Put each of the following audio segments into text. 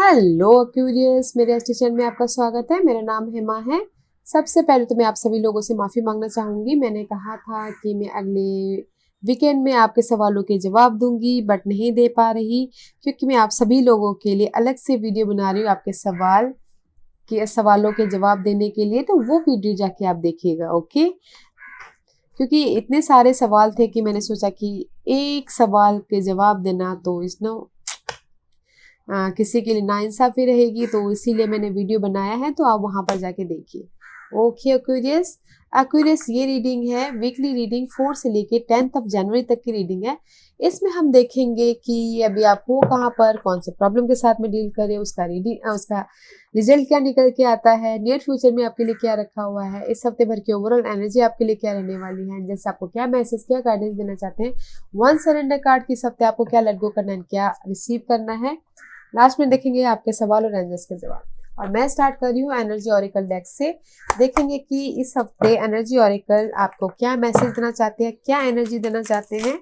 Hello curious, मेरे station में आपका स्वागत है। मेरा नाम हेमा है। सबसे पहले तो मैं आप सभी लोगों से माफ़ी मांगना चाहूँगी। मैंने कहा था कि मैं अगले वीकेंड में आपके सवालों के जवाब दूंगी, बट नहीं दे पा रही क्योंकि मैं आप सभी लोगों के लिए अलग से वीडियो बना रही हूँ आपके सवालों के जवाब देने के लिए। तो वो वीडियो जाके आप देखिएगा, ओके। क्योंकि इतने सारे सवाल थे कि मैंने सोचा कि एक सवाल के जवाब देना तो किसी के लिए नाइंसाफी रहेगी, तो इसीलिए मैंने वीडियो बनाया है। तो आप वहां पर जाके देखिए, ओके। एक्वेरियस एक्वेरियस ये रीडिंग है, वीकली रीडिंग 4 से लेके 10 जनवरी तक की रीडिंग है। इसमें हम देखेंगे कि अभी आप हो कहाँ पर, कौन से प्रॉब्लम के साथ में डील करें, उसका रिजल्ट क्या निकल के आता है, नियर फ्यूचर में आपके लिए क्या रखा हुआ है, इस हफ्ते भर की ओवरऑल एनर्जी आपके लिए क्या रहने वाली है, जैसे आपको क्या मैसेज, क्या गाइडेंस देना चाहते हैं। वन सरेंडर कार्ड की इस हफ्ते आपको क्या लेट गो करना है, क्या रिसीव करना है। लास्ट में देखेंगे आपके सवाल और एंजल्स के जवाब। और मैं स्टार्ट कर रही हूँ एनर्जी ऑरिकल डेक से। देखेंगे कि इस हफ्ते एनर्जी ऑरिकल आपको क्या मैसेज देना चाहते हैं, क्या एनर्जी देना चाहते हैं।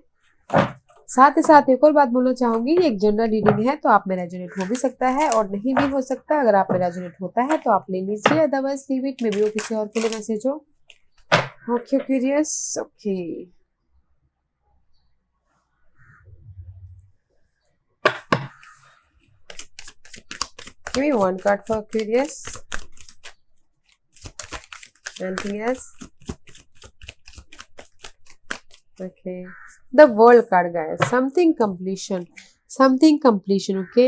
साथ ही साथ एक और बात बोलना चाहूंगी, ये एक जनरल रीडिंग है, तो आप में रेजोनेट हो भी सकता है और नहीं भी हो सकता। अगर आप में रेजोनेट होता है तो आप ले लीजिए, otherwise leave it, may be वो किसी और के लिए मैसेज हो। Okay curious, okay. Give me one card for Aquarius. Anything else? Okay. The World card, guys. Something completion. Okay.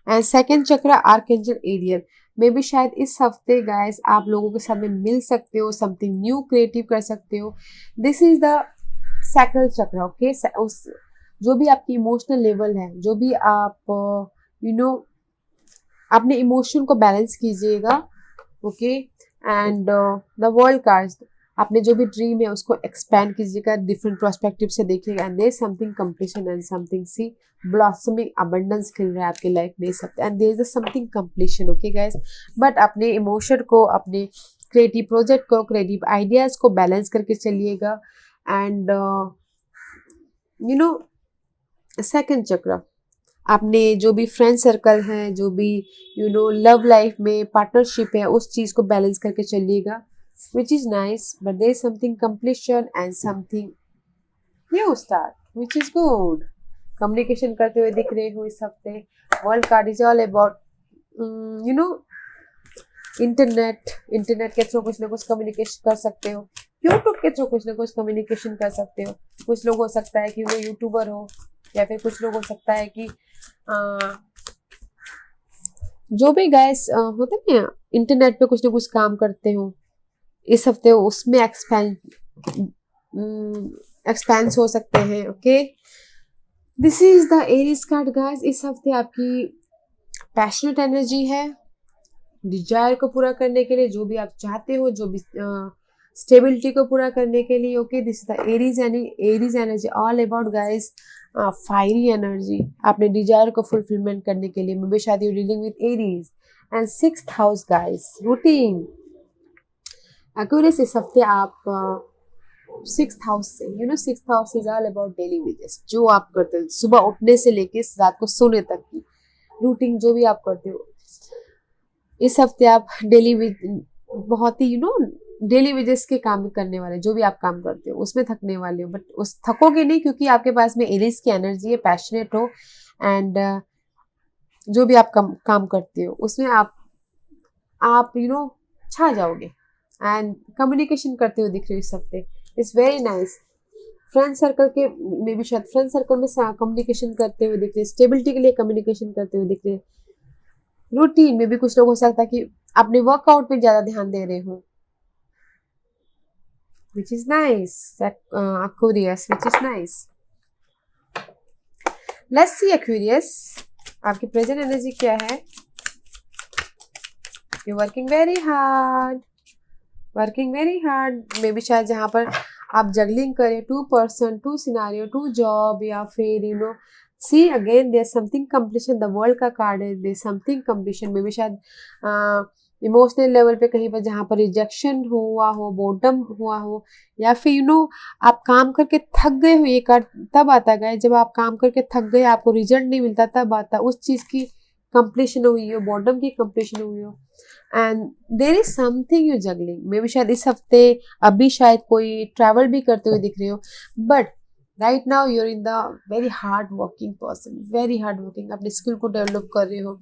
And second chakra, Archangel Ariel. May be शायद इस हफ्ते guys आप लोगों के साथ में मिल सकते हो, समथिंग न्यू क्रिएटिव कर सकते हो। दिस इज द सैक्रल चक्र, ओके। उस जो भी आपकी इमोशनल लेवल है, जो भी आप अपने इमोशन को बैलेंस कीजिएगा, okay. And the world cards, आपने जो भी ड्रीम है उसको एक्सपैंड कीजिएगा, डिफरेंट पर्सपेक्टिव से देखिएगा। And there is something completion and something see blossoming abundance खिल रहा है आपके लाइफ में सब। And there is something completion, okay guys. But अपने इमोशन को, अपने क्रिएटिव प्रोजेक्ट को, क्रिएटिव आइडियाज को बैलेंस करके चलिएगा। एंड सेकंड चक्र, आपने जो भी फ्रेंड सर्कल है, जो भी लव लाइफ में पार्टनरशिप है, उस चीज को बैलेंस करके चलिएगा, which is nice. But there is something completion and something new start, which is good. Communication करते हुए दिख रहे हो इस हफ्ते। World card is all about internet के थ्रू कुछ ना कुछ कम्युनिकेशन कर सकते हो, यूट्यूब के थ्रू कुछ ना कुछ कम्युनिकेशन कर सकते हो। कुछ लोग हो सकता है कि वो यूट्यूबर हो, या फिर कुछ लोग हो सकता है कि जो भी गाइस होते हैं ना, इंटरनेट पे कुछ ना कुछ काम करते हो इस हफ्ते, उसमें एक्सपेंस हो सकते हैं, okay. This is the Aries card guys. इस हफ्ते आपकी पैशनेट एनर्जी है, डिजायर को पूरा करने के लिए, जो भी आप चाहते हो, जो भी स्टेबिलिटी को पूरा करने के लिए, okay. This is the Aries energy all about guys fiery energy, अपने डिजायर को फुलफिलमेंट करने के लिए। मे बी शायद you dealing with Aries. And 6th house guys, routine Accuris. इस हफ्ते आप 6th हाउस से, 6th house is all about daily wages, जो आप करते हो सुबह उठने से लेके रात को सोने तक की रूटीन, जो भी आप करते हो इस हफ्ते आप डेली बहुत ही डेली वेजेस के काम करने वाले, जो भी आप काम करते हो उसमें थकने वाले हो, बट उस थकोगे नहीं, क्योंकि आपके पास में एरीज की एनर्जी है, पैशनेट हो। एंड जो भी आप काम करते हो उसमें आप छा जाओगे। एंड कम्युनिकेशन करते हुए दिख रहे हो इस हफ्ते, it's very nice. Friend circle के मे बी शायद फ्रेंड सर्कल में कम्युनिकेशन करते हुए दिख रहे, स्टेबिलिटी के लिए कम्युनिकेशन करते हुए दिख रहे। रूटीन में भी कुछ लोग हो सकता है कि अपने वर्कआउट पे ज्यादा ध्यान दे रहे हो, which is nice. Aquarius, which is nice. Let's see Aquarius, आपकी प्रेजेंट एनर्जी क्या है। You're working very hard. May be शायद जहाँ पर आप जगलिंग करें, 2 person, 2 scenario, 2 job, या फिर see again there's something completion. The world का कार्ड है, there's something completion. May be शायद इमोशनल लेवल पे कहीं पर जहाँ पर रिजेक्शन हुआ हो, बोर्डम हुआ हो, या फिर आप काम करके थक गए हो। ये कार्ड तब आता है जब आप काम करके थक गए, आपको रिजल्ट नहीं मिलता, तब आता उस चीज की कंप्लीशन हुई हो, बॉटम की कंप्लीशन हुई हो, and there is something you juggling. May be शायद इस हफ्ते अभी शायद कोई ट्रैवल भी करते हुए दिख रहे हो, but right now you're in the very hard working person, very hard working. अपने स्किल को डेवलप कर रहे हो,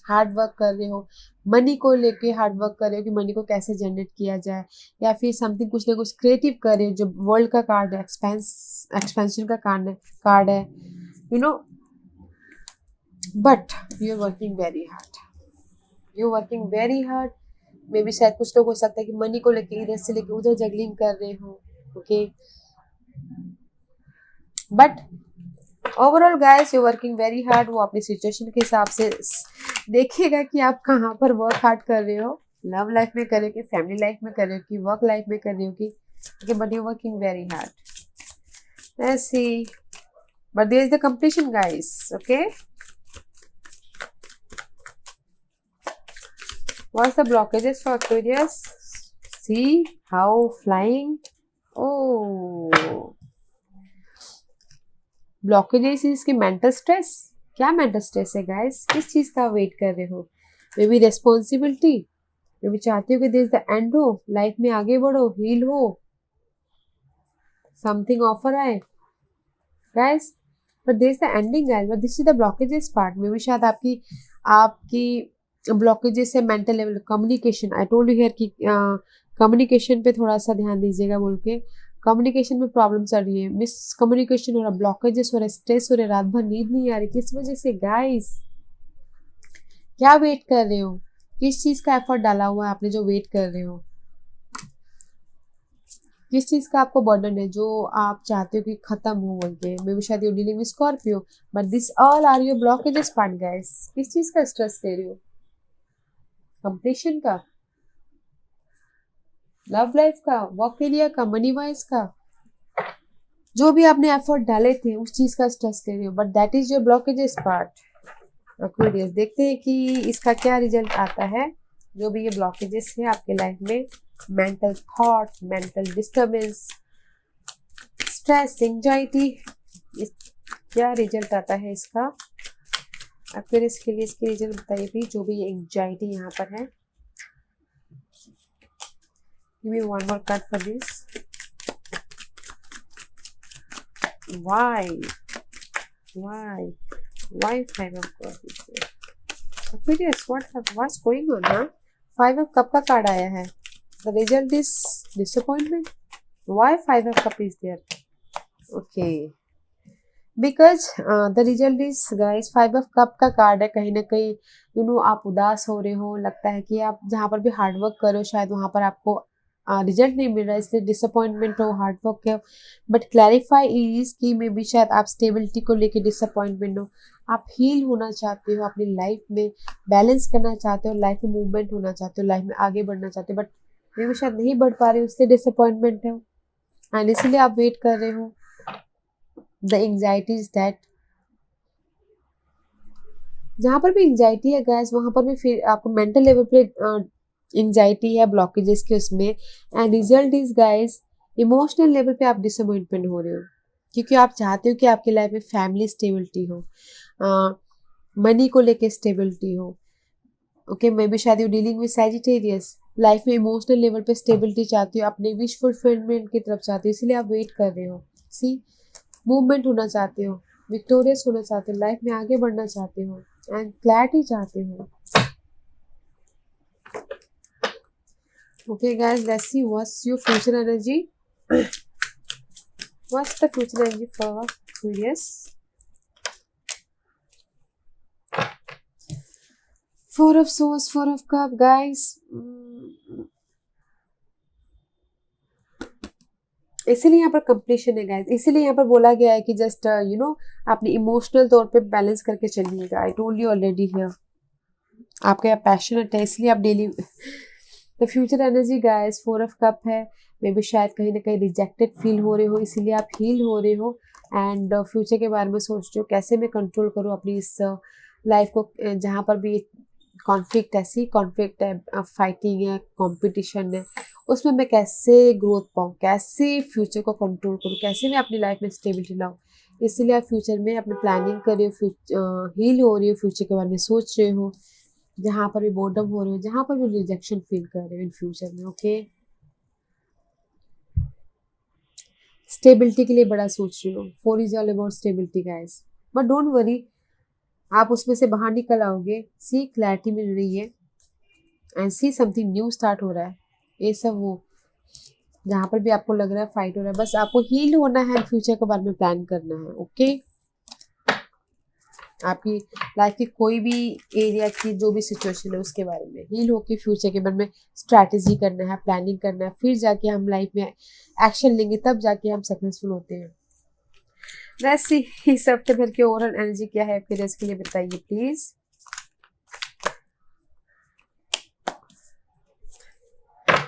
हार्ड वर्क कर रहे हो, मनी को लेके हार्ड वर्क कर रहे हो कि मनी को कैसे जनरेट किया जाए, या फिर समथिंग कुछ ना कुछ क्रिएटिव कर रहे हो। जो वर्ल्ड का कार्ड है, एक्सपेंशन का कार्ड है, you know, but you are working very hard, you are working very hard. May be शायद कुछ लोग हो सकता है कि मनी को लेके इधर से लेके उधर जगलिंग कर रहे हो, okay, but overall guys you working very hard. वो अपनी सिचुएशन के हिसाब से देखिएगा कि आप कहाँ पर वर्क हार्ड कर रहे हो, लव लाइफ में कर रहे हो कि फैमिली लाइफ में कर रहे हो कि वर्क लाइफ में कर रहे हो कि but you working very hard. Let's see, but there is the completion guys, okay. What's the blockages for Aquarius? See how flying. Oh, blockages is इसके मेंटल स्ट्रेस। क्या मेंटल स्ट्रेस है guys? किस चीज का वेट कर रहे हो? May be responsibility, may be चाहते हो कि दिस द एंड हो, लाइफ में आगे बढ़ो, हील हो, समथिंग ऑफर आए guys, but this the ending guys, but this is the blockages part. May be शायद आपकी ब्लॉकेजेस है mental level, communication. I told you here कि कम्युनिकेशन पे थोड़ा सा ध्यान दीजिएगा बोल के। कम्युनिकेशन में प्रॉब्लम चल रही है, मिस कम्युनिकेशन हो रहा, ब्लॉकेजेस हो रहा है, स्ट्रेस हो रहा है, रात भर नींद नहीं आ रही। किस वजह से गाइस? क्या वेट कर रहे हो? किस चीज का एफर्ट डाला हुआ है आपने जो वेट कर रहे हो? किस चीज का आपको बर्डन है जो आप चाहते हो कि खत्म हो बोल के? मे बी शायद you dealing with Scorpio, but this all are your blockages part guys. किस चीज का स्ट्रेस ले रहे हो? कंप्लीशन का, लव लाइफ का, वर्क एरिया का, मनी वाइज का, जो भी आपने एफर्ट डाले थे उस चीज का स्ट्रेस ले रहे हो, but that is your blockages part. Aquarius, देखते हैं कि इसका क्या रिजल्ट आता है। जो भी ये ब्लॉकेजेस है आपके लाइफ में, mental thought, mental disturbance, stress, anxiety, क्या रिजल्ट आता है इसका एक्वेरियस के लिए? इसके रिजल्ट बताइए भी, जो भी एंजाइटी यहाँ पर है। Give me one more card for this. Why? Why 5 of cups is there? Aquarius, what's going on, huh? 5 of cup का कार्ड आया है। The result is disappointment. Why 5 of cup is there? Okay. Because the result is guys 5 of cup का card है। कहीं ना कहीं आप उदास हो रहे हो, लगता है कि आप जहाँ पर भी हार्ड वर्क करो शायद वहाँ पर आपको रिजल्ट नहीं मिल रहा है, इसलिए डिसअपॉइंटमेंट हो, हार्ड वर्क है। बट क्लैरिफाई इज कि मे बी शायद आप स्टेबिलिटी को लेके डिसअपॉइंटमेंट हो, आप हील होना चाहते हो, अपनी लाइफ में बैलेंस करना चाहते हो, लाइफ में मूवमेंट होना चाहते हो, लाइफ में आगे बढ़ना चाहते हो, बट मे बी शायद नहीं बढ़ पा रहे हो, इसलिए डिसअपॉइंटमेंट है एंड इसीलिए आप वेट कर रहे हो। द एंग्जाइटी इज दैट, जहाँ पर भी एंग्जाइटी है गैस वहाँ पर भी फिर आपको मेंटल लेवल पे एंग्जाइटी है, ब्लॉकेजेस के उसमें, and result is guys emotional level पे आप डिसअपॉइंटमेंट हो रहे हो, क्योंकि आप चाहते हो कि आपकी लाइफ में फैमिली स्टेबिलिटी हो, मनी को लेके स्टेबिलिटी हो। ओके, मे बी शायद you dealing with Sagittarius, life में इमोशनल लेवल पे स्टेबिलिटी चाहती हो, अपने विश फुलफिलमेंट की तरफ चाहते हो, इसीलिए आप वेट कर रहे हो। सी, मूवमेंट होना चाहते हो, विक्टोरियस होना चाहते हो, लाइफ में आगे बढ़ना चाहते हो एंड क्लैरिटी चाहते हो। Okay guys, let's see what's your future energy. What's the future energy for Aquarius? 4 of Swords, 4 of Cups, guys. इसीलिए यहाँ पर कंप्लीशन है गाइस, इसीलिए यहाँ पर बोला गया है कि जस्ट अपने इमोशनल तौर पे बैलेंस करके चलिएगा। I told you already here, आपका पैशनेट है इसलिए आप daily the future energy guys 4 of cup है। मे बी शायद कहीं ना कहीं रिजेक्टेड फील हो रहे हो, इसीलिए आप हील हो रहे हो एंड फ्यूचर के बारे में सोच रहे हो, कैसे मैं कंट्रोल करूँ अपनी इस लाइफ को, जहाँ पर भी कॉन्फ्लिक्ट है, फाइटिंग है, कंपटीशन है, उसमें मैं कैसे ग्रोथ पाऊँ, कैसे फ्यूचर को कंट्रोल करूँ, कैसे मैं अपनी लाइफ में स्टेबिलिटी लाऊँ, इसलिए आप फ्यूचर में अपने प्लानिंग कर रहे हो, हील हो रही हो, फ्यूचर के बारे में सोच रहे हो, जहाँ पर भी बोर्डम हो रहे हो, जहाँ पर भी रिजेक्शन फील कर रहे हो इन फ्यूचर में। ओके, स्टेबिलिटी के लिए बड़ा सोच रहे हो। 4 is all about stability guys, but don't worry, आप उसमें से बाहर निकल आओगे। सी क्लैरिटी मिल रही है and see something new start हो रहा है। ये सब वो जहाँ पर भी आपको लग रहा है फाइट हो रहा है, बस आपको हील होना है, फ्यूचर के बारे में प्लान करना है। ओके, आपकी लाइफ की कोई भी एरिया की जो भी सिचुएशन है उसके बारे में हील होके फ्यूचर के बारे में स्ट्रैटेजी करना है, प्लानिंग करना है, फिर जाके हम लाइफ में एक्शन लेंगे, तब जाके हम सक्सेसफुल होते हैं। वैसे इस हफ्ते भर की ओवरऑल एनर्जी क्या है फिर इसके लिए बताइए please.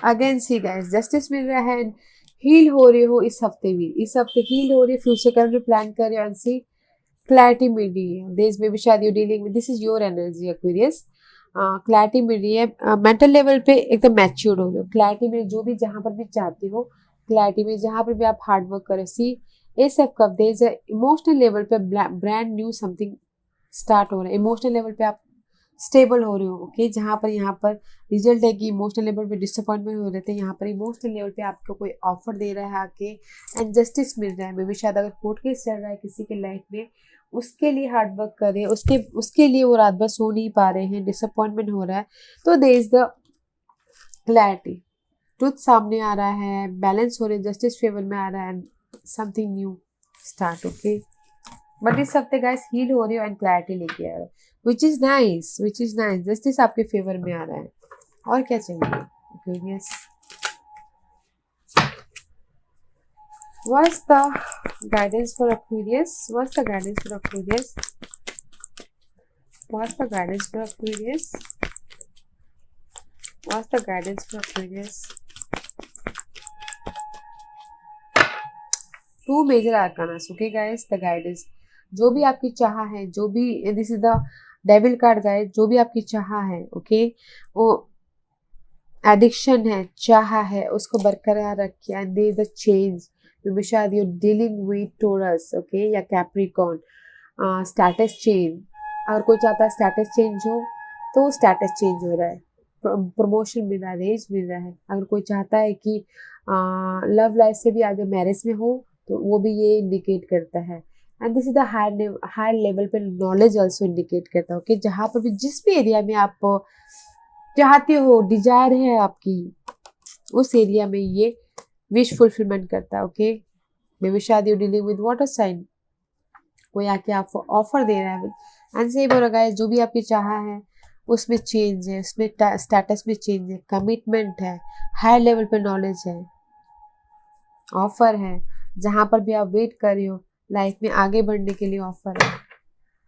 Again see guys, justice मिल रहा है, हील हो रहे हो इस हफ्ते भी, इस हफ्ते हील हो रही है, फ्यूचर का भी प्लान कर रहे हो एंड सी क्लैरिटी मिल रही है। देश में भी शायद you dealing with, this is your energy Aquarius. Clarity मिल रही है, मेंटल लेवल पे एकदम मैच्योर्ड हो रहे हो। क्लैरिटी में जो भी जहाँ पर भी चाहते हो, क्लैरिटी में जहाँ पर भी आप हार्ड वर्क करो। सी ए सब कब दे इमोशनल लेवल पे ब्रांड न्यू समथिंग स्टार्ट हो रहा है। इमोशनल लेवल पे आप स्टेबल हो रहे हो। ओके, जहाँ पर यहाँ पर रिजल्ट है कि इमोशनल लेवल पे डिसअपॉइंटमेंट हो रहे थे, यहाँ पर इमोशनल लेवल पे आपको कोई ऑफर दे रहा है आके एंड जस्टिस मिल रहा है। मे बी शायद अगर कोर्ट केस चल रहा है किसी के लाइफ में, उसके लिए हार्ड वर्क कर रहे हैं, उसके लिए वो रात भर सो नहीं पा रहे हैं, डिसअपॉइंटमेंट हो रहा है, तो there is the clarity, truth सामने आ रहा है, बैलेंस हो रहे, जस्टिस फेवर में आ रहा है, something new start. Okay, but इस हफ्ते गाइस हील हो रही हो एंड क्लैरिटी लेके आ रहे हो, विच is nice, which is nice. Justice आपके फेवर में आ रहा है, और क्या चाहिए। Aquarius, what's the guidance for Aquarius? What's the guidance for Aquarius? What's the guidance for Aquarius? What's the guidance for Aquarius? Two major arcanas, okay guys, the guidance, जो भी आपकी चाह है, जो भी, this is the devil card guys, जो भी आपकी चाह है, ओके, वो एडिक्शन है, चाह है, उसको बरकरार रखिए and there is the change. May B शायद you dealing with Taurus, okay, या कैप्रिकॉर्न, स्टेटस चेंज। अगर कोई चाहता है स्टेटस चेंज हो तो स्टेटस चेंज हो रहा है, प्रमोशन मिल रहा है, रेज मिल रहा है। अगर कोई चाहता है कि लव लाइफ से भी आगे मैरिज में हो तो वो भी ये इंडिकेट करता है। And this is the higher level पे नॉलेज ऑल्सो इंडिकेट करता है। ओके, जहाँ पर भी जिस भी एरिया में आप चाहते हो, डिजायर है आपकी, उस एरिया में ये विश फुलफिलमेंट करता है। ओके, मे बी शायद you dealing with water sign, कोई आके आपको ऑफर दे रहा है एंड से बोल रहा है जो भी आपकी चाह है उसमें चेंज है, उसमें स्टेटस में चेंज है, कमिटमेंट है, हायर लेवल पे नॉलेज है, ऑफर है, जहाँ पर भी आप वेट कर रहे हो लाइफ में आगे बढ़ने के लिए ऑफर है,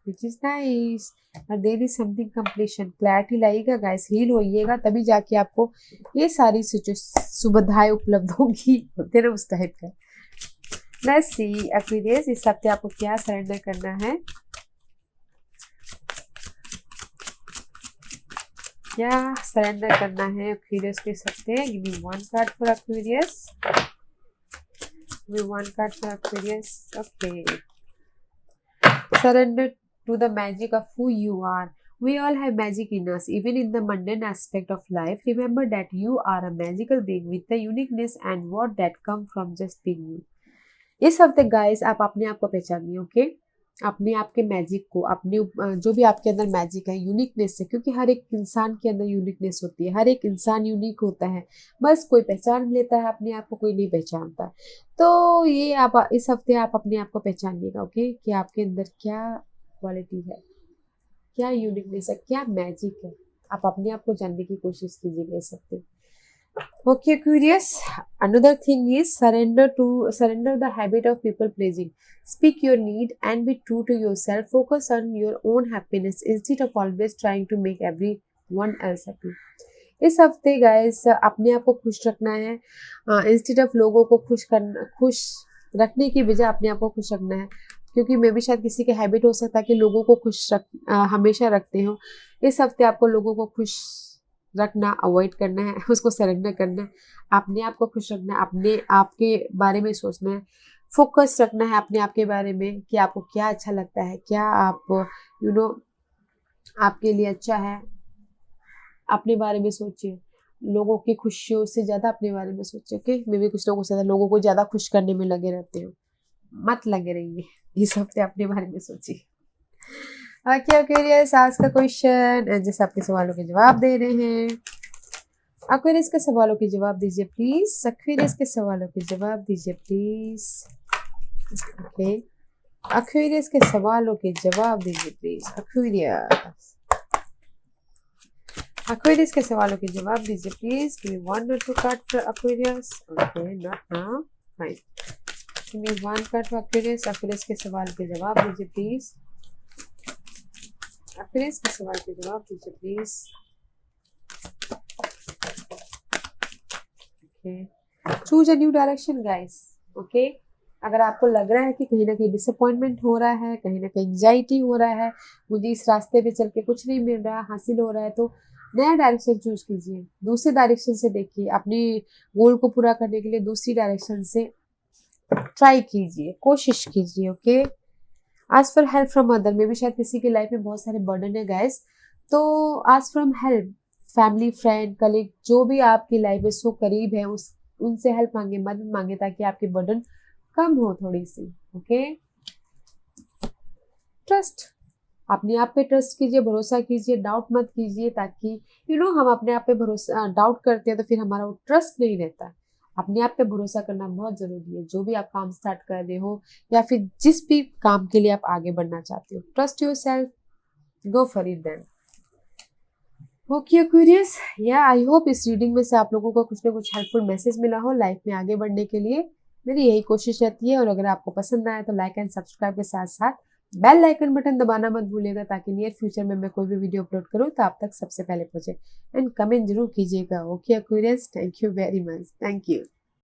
विच इज नाइस। और there is something completion, clarity लाइएगा गाइस, हील होइएगा, तभी जाके आपको ये सारी सुविधाएं उपलब्ध होगी, होते ना उस टाइप का। लेट्स सी एक्वेरियस, इस हफ्ते आपको क्या सरेंडर करना है, क्या सरेंडर करना है एक्वेरियस के हफ्ते। Give me one card for Aquarius, give me one card for Aquarius. Okay, surrender to the magic of who you are. We all have magic in us, even in the mundane aspect of life. Remember that you are a magical being with the uniqueness and what that come from just being you. इस हफ्ते guys आप अपने आप को पहचानिए। Okay, अपने आप के magic को, अपने जो भी आपके अंदर मैजिक है, यूनिकनेस है, क्योंकि हर एक इंसान के अंदर यूनिकनेस होती है, हर एक इंसान यूनिक होता है, बस कोई पहचान लेता है अपने आप को, कोई नहीं पहचानता। तो ये आप इस हफ्ते आप अपने आप को पहचानिएगा। ओके, कि आपके अंदर क्या क्वालिटी है, क्या यूनिकनेस है, क्या मैजिक है, आप अपने आप को जानने की कोशिश कीजिएगा इस हफ्ते। Okay, curious. Another thing is surrender the habit of people pleasing. Speak your need and be true to yourself. Focus on your own happiness instead of always trying to make everyone else happy. इस हफ्ते guys अपने आप को खुश रखना है, instead of लोगों को खुश रखने की बजाय अपने आप को खुश रखना है, क्योंकि मे भी शायद किसी के हैबिट हो सकता है कि लोगों को खुश हमेशा रखते हो। इस हफ्ते आपको लोगों को खुश रखना अवॉइड करना है, उसको सरेंडर करना है, अपने आप को खुश रखना है, अपने आप के बारे में सोचना है, फोकस रखना है अपने आप के बारे में कि आपको क्या अच्छा लगता है, क्या आप आपके लिए अच्छा है। अपने बारे में सोचिए, लोगों की खुशियों से ज़्यादा अपने बारे में सोचिए। ओके, मैं भी कुछ लोगों से ज़्यादा लोगों को ज़्यादा खुश करने में लगे रहते हो, मत लगे रहिए, इस हफ्ते अपने बारे में सोचिए। ओके एक्वेरियस, आज का क्वेश्चन जैसे आपके सवालों के जवाब दे रहे हैं। एक्वेरियस के सवालों के जवाब दीजिए प्लीज। एक्वेरियस के सवालों के जवाब दीजिए प्लीज। ओके, एक्वेरियस के सवालों के जवाब दीजिए प्लीज। एक्वेरियस, एक्वेरियस के सवालों के जवाब दीजिए please. Give me 1 or 2 card for Aquarius. Okay, not now, fine. Give me 1 card for Aquarius. Aquarius के सवाल के जवाब दीजिए प्लीज। एक्वेरियस के सवाल के जवाब दीजिए please. Choose a new direction guys. Okay, अगर आपको लग रहा है कि कहीं ना कहीं डिसअपॉइंटमेंट हो रहा है, कहीं ना कहीं एंग्जाइटी हो रहा है, मुझे इस रास्ते पे चल के कुछ नहीं मिल रहा, हासिल हो रहा है, तो नया डायरेक्शन चूज कीजिए। दूसरे डायरेक्शन से देखिए, अपने गोल को पूरा करने के लिए दूसरी डायरेक्शन से ट्राई कीजिए, कोशिश कीजिए। ओके, आज फॉर हेल्प फ्रॉम अदर में भी शायद किसी की लाइफ में बहुत सारे बर्डन है गाइस, तो आज from help, family, friend, colleague, जो भी आपकी लाइफ में सो करीब है, उनसे हेल्प मांगे, मदद मांगे, ताकि आपकी बर्डन कम हो थोड़ी सी। ओके, ट्रस्ट, अपने आप पे ट्रस्ट कीजिए, भरोसा कीजिए, डाउट मत कीजिए, ताकि हम अपने आप पे भरोसा डाउट करते हैं तो फिर हमारा वो ट्रस्ट नहीं रहता। अपने आप पे भरोसा करना बहुत जरूरी है, जो भी आप काम स्टार्ट कर रहे हो या फिर जिस भी काम के लिए आप आगे बढ़ना चाहते हो। Trust yourself, go for it then. Okay Aquarius, या आई होप इस रीडिंग में से आप लोगों को कुछ ना कुछ हेल्पफुल मैसेज मिला हो लाइफ में आगे बढ़ने के लिए। मेरी यही कोशिश रहती है, और अगर आपको पसंद आया तो लाइक एंड सब्सक्राइब के साथ साथ बेल आइकन बटन दबाना मत भूलिएगा, ताकि नियर फ्यूचर में मैं कोई भी वीडियो अपलोड करूँ तो आप तक सबसे पहले पहुंचे। एंड कमेंट जरूर कीजिएगा। Okay Aquarius, thank you very much, thank you.